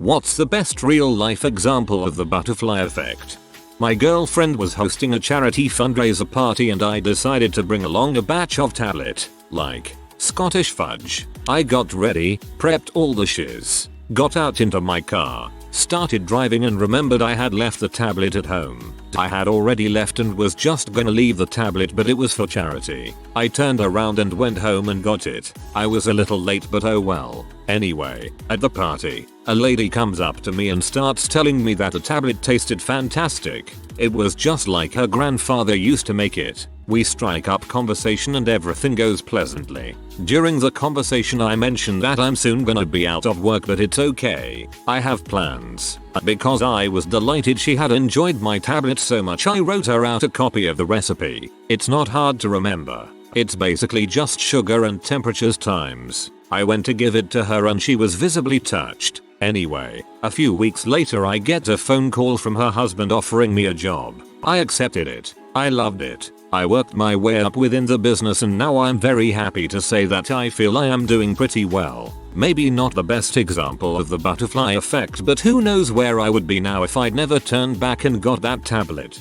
What's the best real life example of the butterfly effect? My girlfriend was hosting a charity fundraiser party and I decided to bring along a batch of tablet, like Scottish fudge. I got ready, prepped all the shiz, got out into my car, started driving and remembered I had left the tablet at home. I had already left and was just gonna leave the tablet, but it was for charity. I turned around and went home and got it. I was a little late, but oh well. Anyway, at the party, a lady comes up to me and starts telling me that the tablet tasted fantastic. It was just like her grandfather used to make it. We strike up conversation and everything goes pleasantly. During the conversation I mentioned that I'm soon gonna be out of work, but it's okay, I have plans. Because I was delighted she had enjoyed my tablet so much, I wrote her out a copy of the recipe. It's not hard to remember. It's basically just sugar and temperatures times. I went to give it to her and she was visibly touched. Anyway, a few weeks later I get a phone call from her husband offering me a job. I accepted it. I loved it. I worked my way up within the business and now I'm very happy to say that I feel I am doing pretty well. Maybe not the best example of the butterfly effect, but who knows where I would be now if I'd never turned back and got that tablet.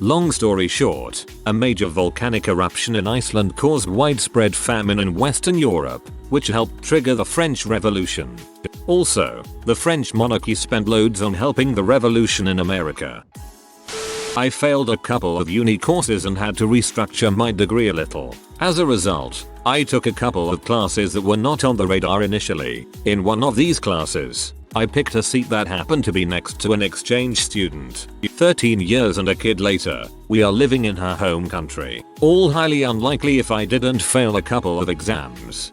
Long story short, a major volcanic eruption in Iceland caused widespread famine in Western Europe, which helped trigger the French Revolution. Also, the French monarchy spent loads on helping the revolution in America. I failed a couple of uni courses and had to restructure my degree a little. As a result, I took a couple of classes that were not on the radar initially. In one of these classes, I picked a seat that happened to be next to an exchange student. 13 years and a kid later, we are living in her home country. All highly unlikely if I didn't fail a couple of exams.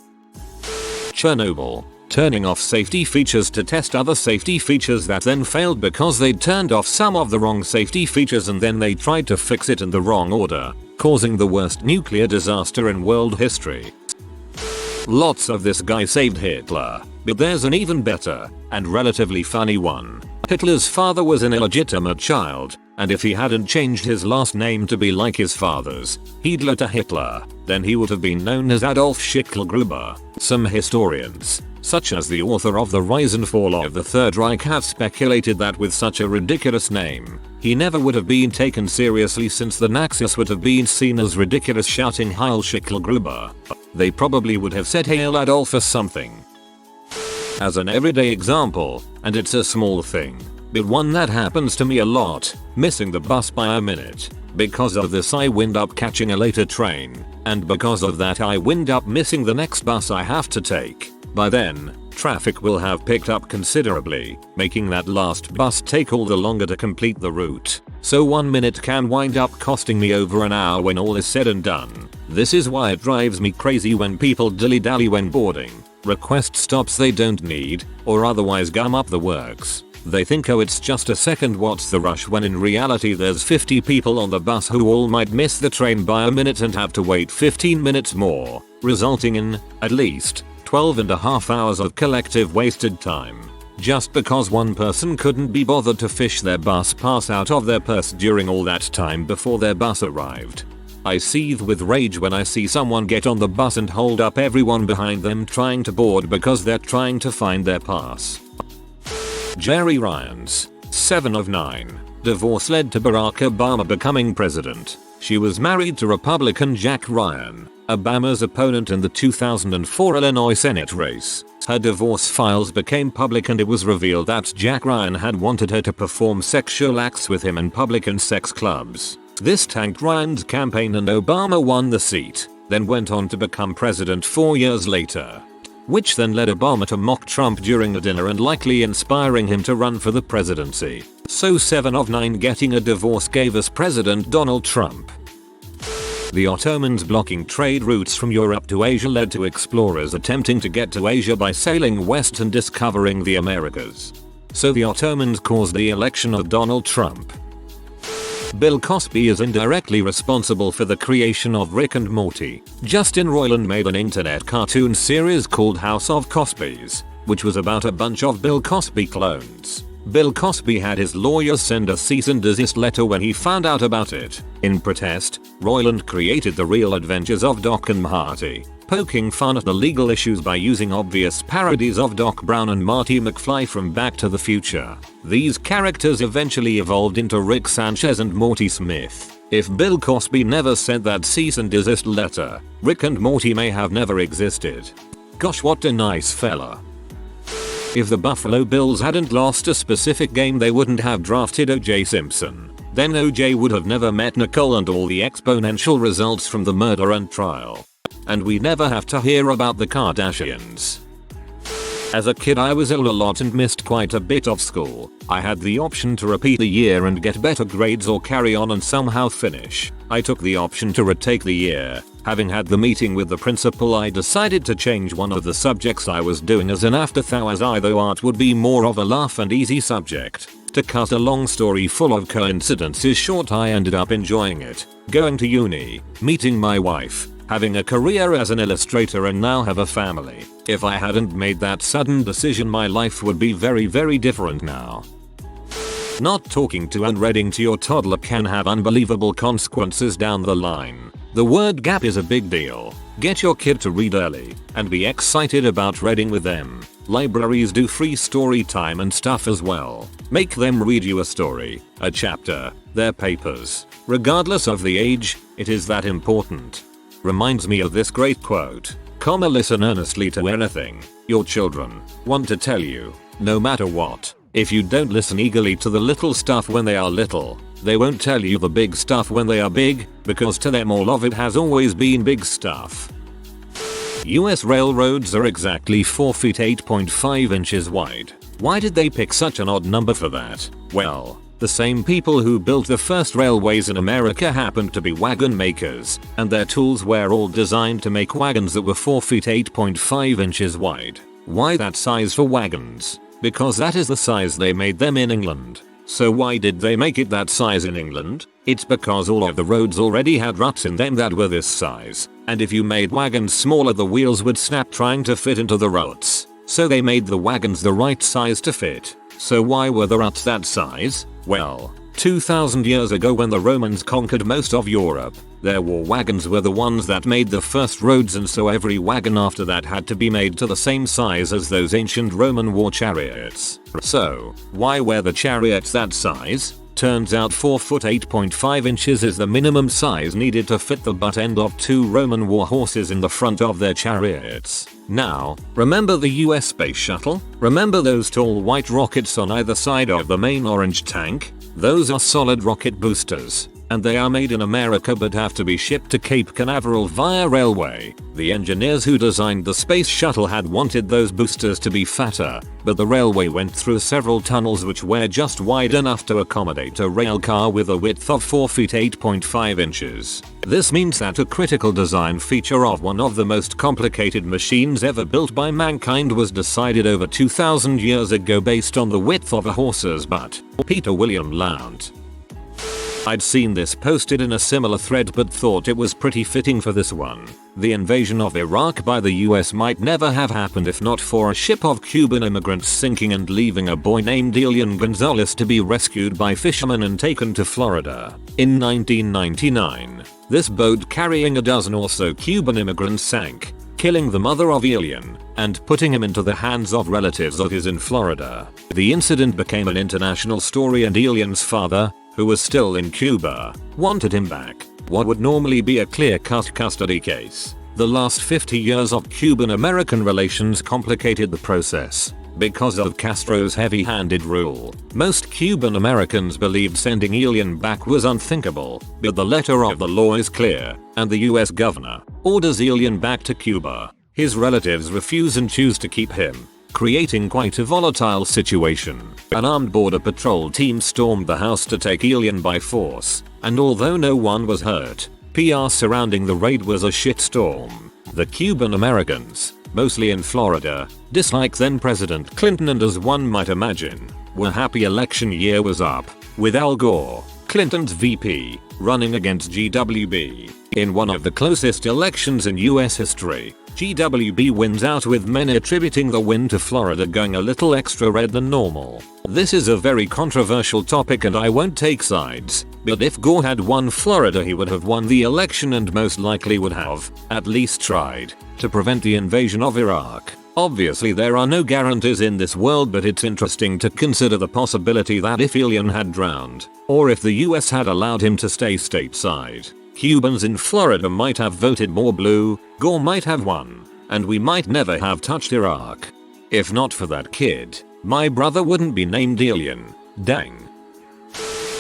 Chernobyl. Turning off safety features to test other safety features that then failed because they'd turned off some of the wrong safety features and then they tried to fix it in the wrong order, causing the worst nuclear disaster in world history. Lots of this guy saved Hitler, but there's an even better and relatively funny one. Hitler's father was an illegitimate child, and if he hadn't changed his last name to be like his father's, Hiedler to Hitler, then he would have been known as Adolf Schicklgruber. Some historians, such as the author of The Rise and Fall of the Third Reich, have speculated that with such a ridiculous name, he never would have been taken seriously since the Nazis would have been seen as ridiculous shouting Heil Schicklgruber. They probably would have said Hail Adolf or something. As an everyday example, and it's a small thing, but one that happens to me a lot, missing the bus by a minute. Because of this I wind up catching a later train, and because of that I wind up missing the next bus I have to take. By then, traffic will have picked up considerably, making that last bus take all the longer to complete the route. So 1 minute can wind up costing me over an hour when all is said and done. This is why it drives me crazy when people dilly-dally when boarding, request stops they don't need, or otherwise gum up the works. They think, oh, it's just a second, what's the rush, when in reality there's 50 people on the bus who all might miss the train by a minute and have to wait 15 minutes more, resulting in, at least, 12.5 hours of collective wasted time. Just because one person couldn't be bothered to fish their bus pass out of their purse during all that time before their bus arrived. I seethe with rage when I see someone get on the bus and hold up everyone behind them trying to board because they're trying to find their pass. Jerry Ryan's 7 of 9 divorce led to Barack Obama becoming president. She was married to Republican Jack Ryan, Obama's opponent in the 2004 Illinois Senate race. Her divorce files became public and it was revealed that Jack Ryan had wanted her to perform sexual acts with him in public and sex clubs. This tanked Ryan's campaign and Obama won the seat, then went on to become president 4 years later. Which then led Obama to mock Trump during a dinner and likely inspiring him to run for the presidency. So 7 of 9 getting a divorce gave us President Donald Trump. The Ottomans blocking trade routes from Europe to Asia led to explorers attempting to get to Asia by sailing west and discovering the Americas. So the Ottomans caused the election of Donald Trump. Bill Cosby is indirectly responsible for the creation of Rick and Morty. Justin Roiland made an internet cartoon series called House of Cosbys, which was about a bunch of Bill Cosby clones. Bill Cosby had his lawyers send a cease and desist letter when he found out about it. In protest, Roiland created The Real Adventures of Doc and Marty, poking fun at the legal issues by using obvious parodies of Doc Brown and Marty McFly from Back to the Future. These characters eventually evolved into Rick Sanchez and Morty Smith. If Bill Cosby never sent that cease and desist letter, Rick and Morty may have never existed. Gosh, what a nice fella. If the Buffalo Bills hadn't lost a specific game, they wouldn't have drafted O.J. Simpson. Then O.J. would have never met Nicole and all the exponential results from the murder and trial. And we'd never have to hear about the Kardashians. As a kid, I was ill a lot and missed quite a bit of school. I had the option to repeat the year and get better grades or carry on and somehow finish. I took the option to retake the year. Having had the meeting with the principal, I decided to change one of the subjects I was doing as an afterthought, as I thought art would be more of a laugh and easy subject. To cut a long story full of coincidences short, I ended up enjoying it, going to uni, meeting my wife, having a career as an illustrator, and now have a family. If I hadn't made that sudden decision, my life would be very, very different now. Not talking to and reading to your toddler can have unbelievable consequences down the line. The word gap is a big deal. Get your kid to read early and be excited about reading with them. Libraries do free story time and stuff as well. Make them read you a story, a chapter, their papers. Regardless of the age, it is that important. Reminds me of this great quote. Listen earnestly to anything your children want to tell you, no matter what. If you don't listen eagerly to the little stuff when they are little, they won't tell you the big stuff when they are big, because to them all of it has always been big stuff. US railroads are exactly 4 feet 8.5 inches wide. Why did they pick such an odd number for that? Well, the same people who built the first railways in America happened to be wagon makers, and their tools were all designed to make wagons that were 4 feet 8.5 inches wide. Why that size for wagons? Because that is the size they made them in England. So why did they make it that size in England? It's because all of the roads already had ruts in them that were this size, and if you made wagons smaller, the wheels would snap trying to fit into the ruts. So they made the wagons the right size to fit. So why were the ruts that size? Well, 2000 years ago, when the Romans conquered most of Europe, their war wagons were the ones that made the first roads, and so every wagon after that had to be made to the same size as those ancient Roman war chariots. So, why were the chariots that size? Turns out 4 foot 8.5 inches is the minimum size needed to fit the butt end of 2 Roman war horses in the front of their chariots. Now, remember the US space shuttle? Remember those tall white rockets on either side of the main orange tank? Those are solid rocket boosters, and they are made in America but have to be shipped to Cape Canaveral via railway. The engineers who designed the space shuttle had wanted those boosters to be fatter, but the railway went through several tunnels which were just wide enough to accommodate a rail car with a width of 4 feet 8.5 inches. This means that a critical design feature of one of the most complicated machines ever built by mankind was decided over 2000 years ago based on the width of a horse's butt. Peter William Lount. I'd seen this posted in a similar thread but thought it was pretty fitting for this one. The invasion of Iraq by the US might never have happened if not for a ship of Cuban immigrants sinking and leaving a boy named Elian Gonzalez to be rescued by fishermen and taken to Florida. In 1999, this boat carrying a dozen or so Cuban immigrants sank, killing the mother of Elian and putting him into the hands of relatives of his in Florida. The incident became an international story, and Elian's father, who was still in Cuba, wanted him back. What would normally be a clear-cut custody case. The last 50 years of Cuban-American relations complicated the process. Because of Castro's heavy-handed rule, most Cuban Americans believed sending Elian back was unthinkable, but the letter of the law is clear, and the US governor orders Elian back to Cuba. His relatives refuse and choose to keep him, creating quite a volatile situation. An armed border patrol team stormed the house to take Elian by force, and although no one was hurt, PR surrounding the raid was a shitstorm. The Cuban Americans, mostly in Florida, dislike then President Clinton, and as one might imagine, were happy election year was up, with Al Gore, Clinton's VP, running against GWB. In one of the closest elections in US history, GWB wins out, with many attributing the win to Florida going a little extra red than normal. This is a very controversial topic and I won't take sides, but if Gore had won Florida he would have won the election and most likely would have, at least tried, to prevent the invasion of Iraq. Obviously there are no guarantees in this world, but it's interesting to consider the possibility that if Elian had drowned, or if the US had allowed him to stay stateside, Cubans in Florida might have voted more blue, Gore might have won, and we might never have touched Iraq. If not for that kid, my brother wouldn't be named Elian. Dang.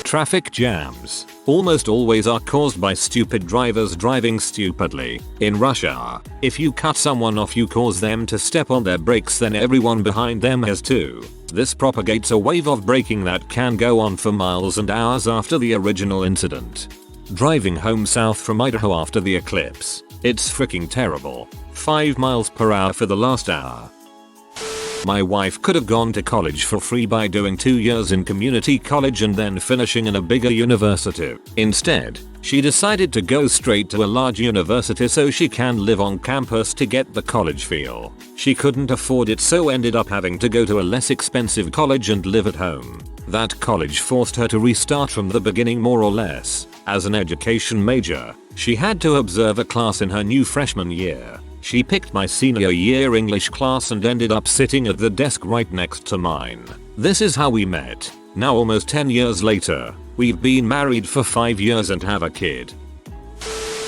Traffic jams almost always are caused by stupid drivers driving stupidly. In rush hour, if you cut someone off you cause them to step on their brakes, then everyone behind them has too. This propagates a wave of braking that can go on for miles and hours after the original incident. Driving home south from Idaho after the eclipse, it's freaking terrible. 5 miles per hour for the last hour. My wife could have gone to college for free by doing 2 years in community college and then finishing in a bigger university. Instead, she decided to go straight to a large university so she can live on campus to get the college feel. She couldn't afford it, so ended up having to go to a less expensive college and live at home. That college forced her to restart from the beginning more or less. As an education major, she had to observe a class in her new freshman year. She picked my senior year English class and ended up sitting at the desk right next to mine. This is how we met. Now almost 10 years later, we've been married for 5 years and have a kid.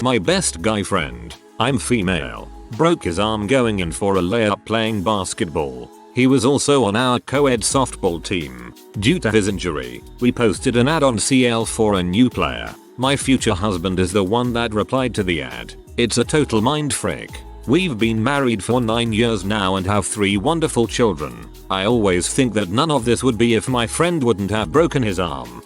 My best guy friend, I'm female, broke his arm going in for a layup playing basketball. He was also on our co-ed softball team. Due to his injury, we posted an ad on CL for a new player. My future husband is the one that replied to the ad. It's a total mind frick. We've been married for 9 years now and have 3 wonderful children. I always think that none of this would be if my friend wouldn't have broken his arm.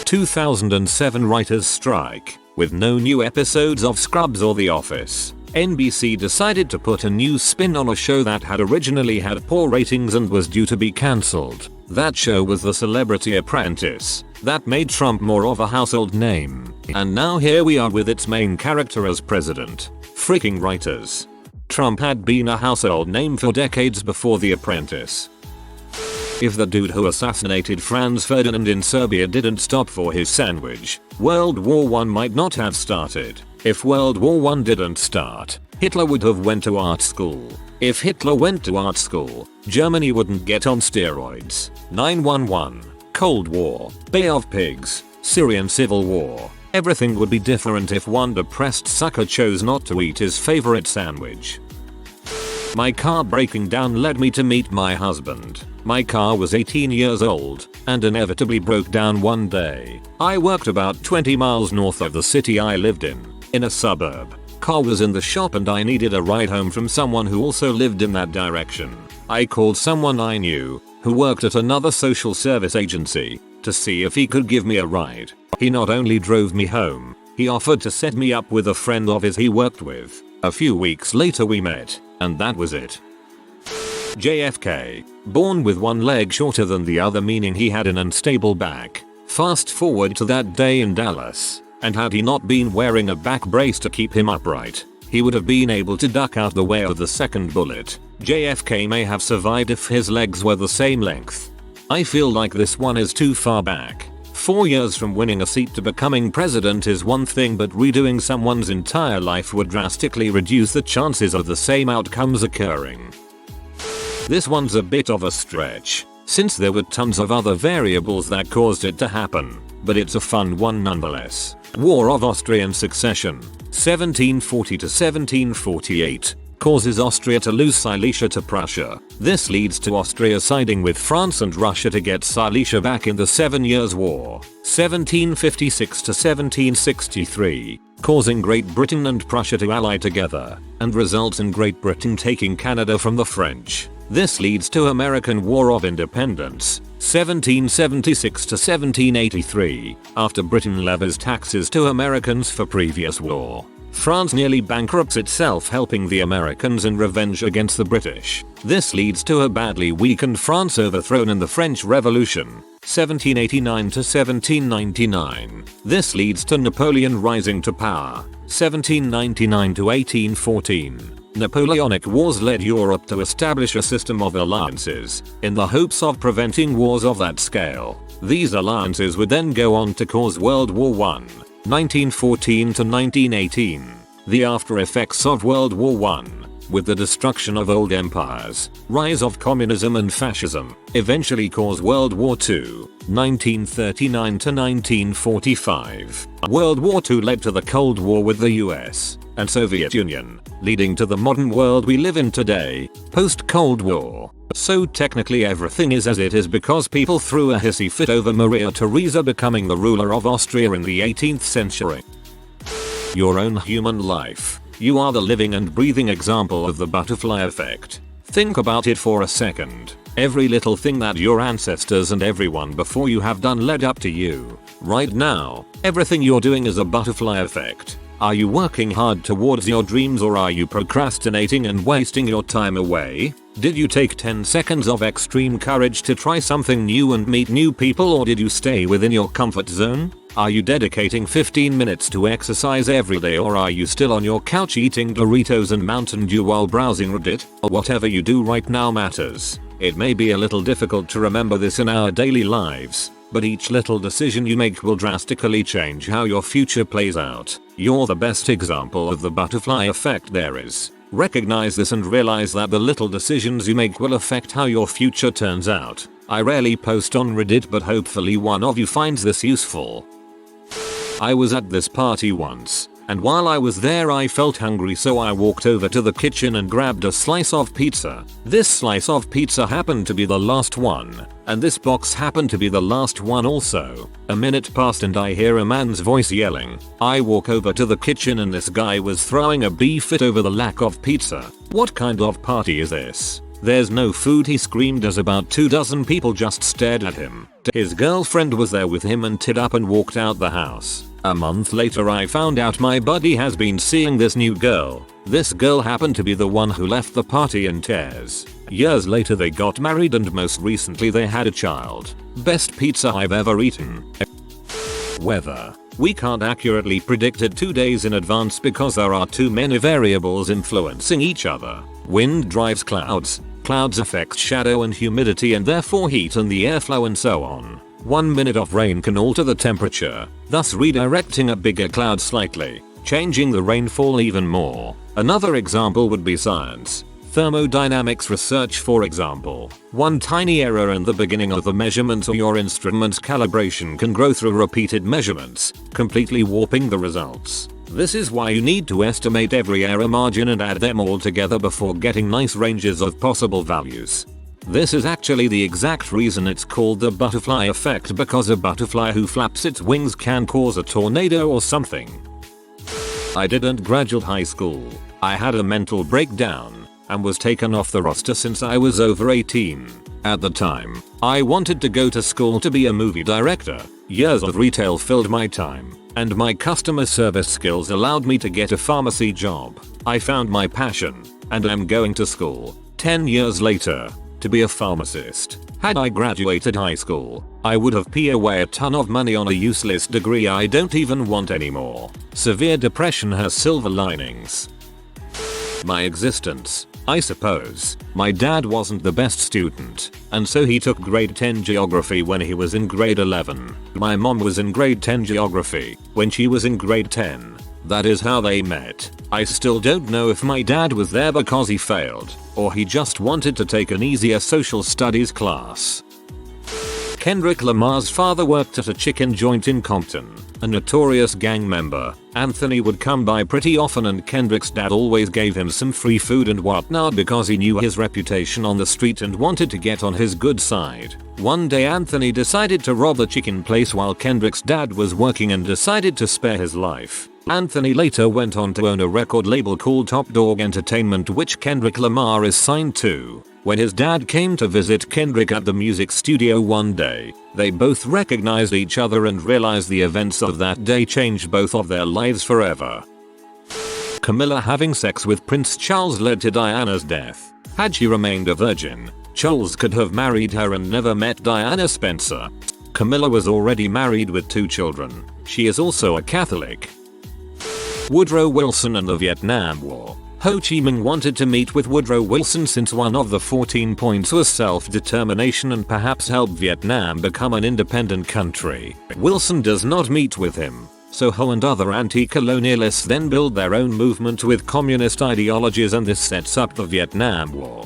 2007 writers' strike. With no new episodes of Scrubs or The Office, NBC decided to put a new spin on a show that had originally had poor ratings and was due to be cancelled. That show was The Celebrity Apprentice. That made Trump more of a household name. And now here we are with its main character as president. Freaking writers. Trump had been a household name for decades before The Apprentice. If the dude who assassinated Franz Ferdinand in Serbia didn't stop for his sandwich, World War I might not have started. If World War I didn't start, Hitler would have went to art school. If Hitler went to art school, Germany wouldn't get on steroids. 9/11, Cold War, Bay of Pigs, Syrian Civil War. Everything would be different if one depressed sucker chose not to eat his favorite sandwich. My car breaking down led me to meet my husband. My car was 18 years old and inevitably broke down one day. I worked about 20 miles north of the city I lived in a suburb. Car was in the shop and I needed a ride home from someone who also lived in that direction. I called someone I knew who worked at another social service agency to see if he could give me a ride. He not only drove me home, he offered to set me up with a friend of his he worked with. A few weeks later we met, and that was it. JFK, born with one leg shorter than the other, meaning he had an unstable back. Fast forward to that day in Dallas, and had he not been wearing a back brace to keep him upright, he would have been able to duck out the way of the second bullet. JFK may have survived if his legs were the same length. I feel like this one is too far back. 4 years from winning a seat to becoming president is one thing, but redoing someone's entire life would drastically reduce the chances of the same outcomes occurring. This one's a bit of a stretch, since there were tons of other variables that caused it to happen, but it's a fun one nonetheless. War of Austrian Succession, 1740 to 1748. Causes Austria to lose Silesia to Prussia. This leads to Austria siding with France and Russia to get Silesia back in the 7 Years' War, 1756 to 1763, causing Great Britain and Prussia to ally together, and results in Great Britain taking Canada from the French. This leads to American War of Independence, 1776 to 1783, after Britain levies taxes to Americans for previous war. France nearly bankrupts itself, helping the Americans in revenge against the British. This leads to a badly weakened France overthrown in the French Revolution, 1789 to 1799. This leads to Napoleon rising to power, 1799 to 1814. Napoleonic Wars led Europe to establish a system of alliances in the hopes of preventing wars of that scale. These alliances would then go on to cause World War I, 1914 to 1918. The after effects of World War I, with the destruction of old empires, rise of communism and fascism, eventually caused World War II, 1939 to 1945. World War II led to the Cold War with the US and Soviet Union, leading to the modern world we live in today, post-Cold War. So technically everything is as it is because people threw a hissy fit over Maria Theresa becoming the ruler of Austria in the 18th century. Your own human life. You are the living and breathing example of the butterfly effect. Think about it for a second. Every little thing that your ancestors and everyone before you have done led up to you. Right now, everything you're doing is a butterfly effect. Are you working hard towards your dreams or are you procrastinating and wasting your time away? Did you take 10 seconds of extreme courage to try something new and meet new people, or did you stay within your comfort zone? Are you dedicating 15 minutes to exercise every day, or are you still on your couch eating Doritos and Mountain Dew while browsing Reddit? Whatever you do right now matters. It may be a little difficult to remember this in our daily lives, but each little decision you make will drastically change how your future plays out. You're the best example of the butterfly effect there is. Recognize this and realize that the little decisions you make will affect how your future turns out. I rarely post on Reddit, but hopefully one of you finds this useful. I was at this party once, and while I was there I felt hungry, so I walked over to the kitchen and grabbed a slice of pizza. This slice of pizza happened to be the last one, and this box happened to be the last one also. A minute passed and I hear a man's voice yelling. I walk over to the kitchen and this guy was throwing a beef fit over the lack of pizza. What kind of party is this? There's no food, he screamed as about 24 people just stared at him. His girlfriend was there with him and tied up and walked out the house. A month later I found out my buddy has been seeing this new girl. This girl happened to be the one who left the party in tears. Years later they got married and most recently they had a child. Best pizza I've ever eaten. Weather. We can't accurately predict it 2 days in advance because there are too many variables influencing each other. Wind drives clouds. Clouds affect shadow and humidity and therefore heat and the airflow and so on. 1 minute of rain can alter the temperature, thus redirecting a bigger cloud slightly, changing the rainfall even more. Another example would be science. Thermodynamics research, for example. One tiny error in the beginning of the measurement or your instrument's calibration can grow through repeated measurements, completely warping the results. This is why you need to estimate every error margin and add them all together before getting nice ranges of possible values. This is actually the exact reason it's called the butterfly effect, because a butterfly who flaps its wings can cause a tornado or something. I didn't graduate high school. I had a mental breakdown and was taken off the roster since I was over 18. At the time, I wanted to go to school to be a movie director. Years of retail filled my time, and my customer service skills allowed me to get a pharmacy job. I found my passion, and I'm going to school, 10 years later, to be a pharmacist. Had I graduated high school, I would have paid away a ton of money on a useless degree I don't even want anymore. Severe depression has silver linings. My existence. I suppose. My dad wasn't the best student, and so he took grade 10 geography when he was in grade 11. My mom was in grade 10 geography when she was in grade 10. That is how they met. I still don't know if my dad was there because he failed, or he just wanted to take an easier social studies class. Kendrick Lamar's father worked at a chicken joint in Compton. A notorious gang member, Anthony would come by pretty often and Kendrick's dad always gave him some free food and whatnot because he knew his reputation on the street and wanted to get on his good side. One day Anthony decided to rob the chicken place while Kendrick's dad was working and decided to spare his life. Anthony later went on to own a record label called Top Dog Entertainment, which Kendrick Lamar is signed to. When his dad came to visit Kendrick at the music studio one day, they both recognized each other and realized the events of that day changed both of their lives forever. Camilla having sex with Prince Charles led to Diana's death. Had she remained a virgin, Charles could have married her and never met Diana Spencer. Camilla was already married with 2 children. She is also a Catholic. Woodrow Wilson and the Vietnam War. Ho Chi Minh wanted to meet with Woodrow Wilson since one of the 14 points was self-determination and perhaps help Vietnam become an independent country. Wilson does not meet with him, so Ho and other anti-colonialists then build their own movement with communist ideologies, and this sets up the Vietnam War.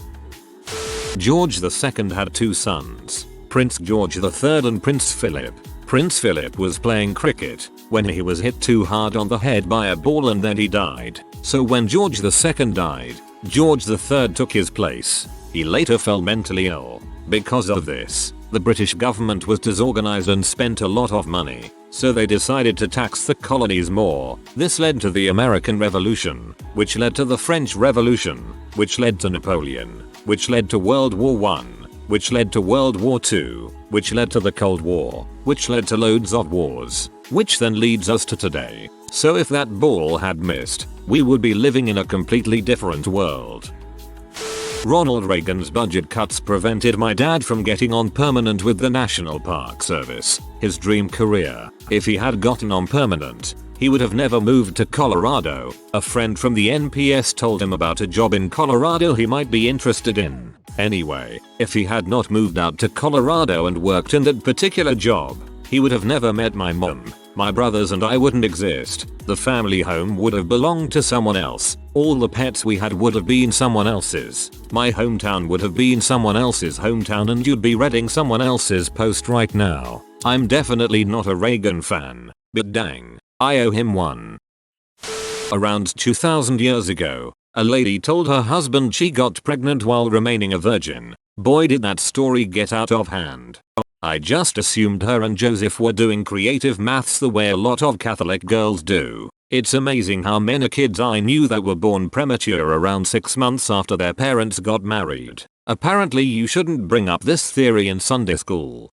George II had 2 sons, Prince George III and Prince Philip. Prince Philip was playing cricket when he was hit too hard on the head by a ball and then he died. So when George II died, George III took his place. He later fell mentally ill. Because of this, the British government was disorganized and spent a lot of money, so they decided to tax the colonies more. This led to the American Revolution, which led to the French Revolution, which led to Napoleon, which led to World War I, which led to World War II, which led to the Cold War, which led to loads of wars, which then leads us to today. So if that ball had missed, we would be living in a completely different world. Ronald Reagan's budget cuts prevented my dad from getting on permanent with the National Park Service, his dream career. If he had gotten on permanent, he would have never moved to Colorado. A friend from the NPS told him about a job in Colorado he might be interested in. Anyway, if he had not moved out to Colorado and worked in that particular job, he would have never met my mom. My brothers and I wouldn't exist. The family home would have belonged to someone else. All the pets we had would have been someone else's. My hometown would have been someone else's hometown, and you'd be reading someone else's post right now. I'm definitely not a Reagan fan, but dang, I owe him one. Around 2000 years ago, a lady told her husband she got pregnant while remaining a virgin. Boy, did that story get out of hand. I just assumed her and Joseph were doing creative maths the way a lot of Catholic girls do. It's amazing how many kids I knew that were born premature around 6 months after their parents got married. Apparently you shouldn't bring up this theory in Sunday school.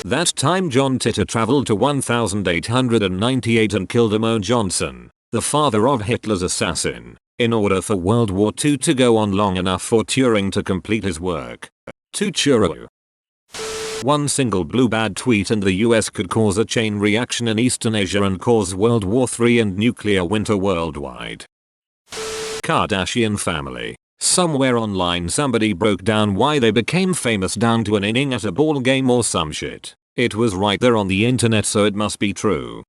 That time John Titter traveled to 1898 and killed Mo Johnson, the father of Hitler's assassin, in order for World War II to go on long enough for Turing to complete his work. To churro. One single blue bad tweet in the US could cause a chain reaction in Eastern Asia and cause World War III and nuclear winter worldwide. Kardashian Family. Somewhere online somebody broke down why they became famous down to an inning at a ball game or some shit. It was right there on the internet, so it must be true.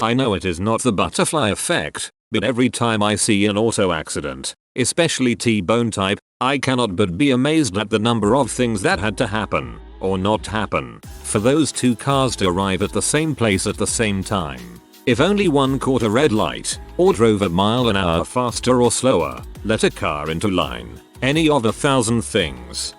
I know it is not the butterfly effect, but every time I see an auto accident, especially T-bone type, I cannot but be amazed at the number of things that had to happen, or not happen, for those 2 cars to arrive at the same place at the same time. If only one caught a red light, or drove a mile an hour faster or slower, let a car into line, any of 1,000 things.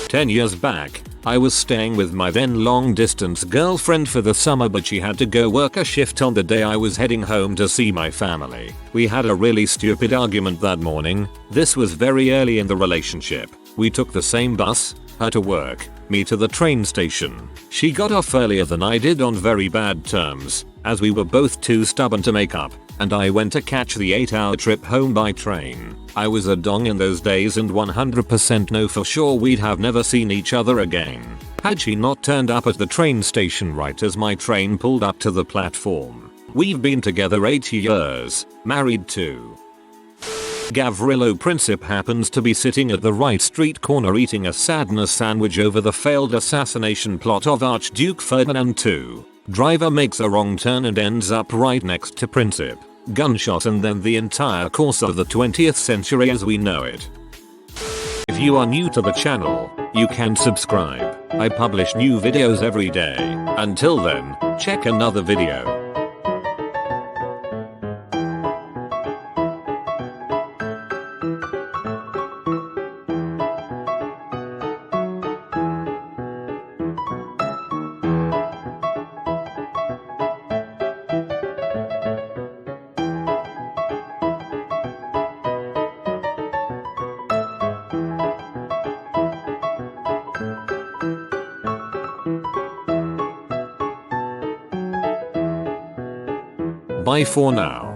10 years back, I was staying with my then long-distance girlfriend for the summer, but she had to go work a shift on the day I was heading home to see my family. We had a really stupid argument that morning. This was very early in the relationship. We took the same bus, her to work, me to the train station. She got off earlier than I did on very bad terms, as we were both too stubborn to make up, and I went to catch the 8-hour trip home by train. I was a dong in those days and 100% know for sure we'd have never seen each other again, had she not turned up at the train station right as my train pulled up to the platform. We've been together 8 years, married too. Gavrilo Princip happens to be sitting at the right street corner eating a sadness sandwich over the failed assassination plot of Archduke Ferdinand II. Driver makes a wrong turn and ends up right next to Princip. Gunshot, and then the entire course of the 20th century as we know it. If you are new to the channel, you can subscribe. I publish new videos every day. Until then, check another video. Bye for now.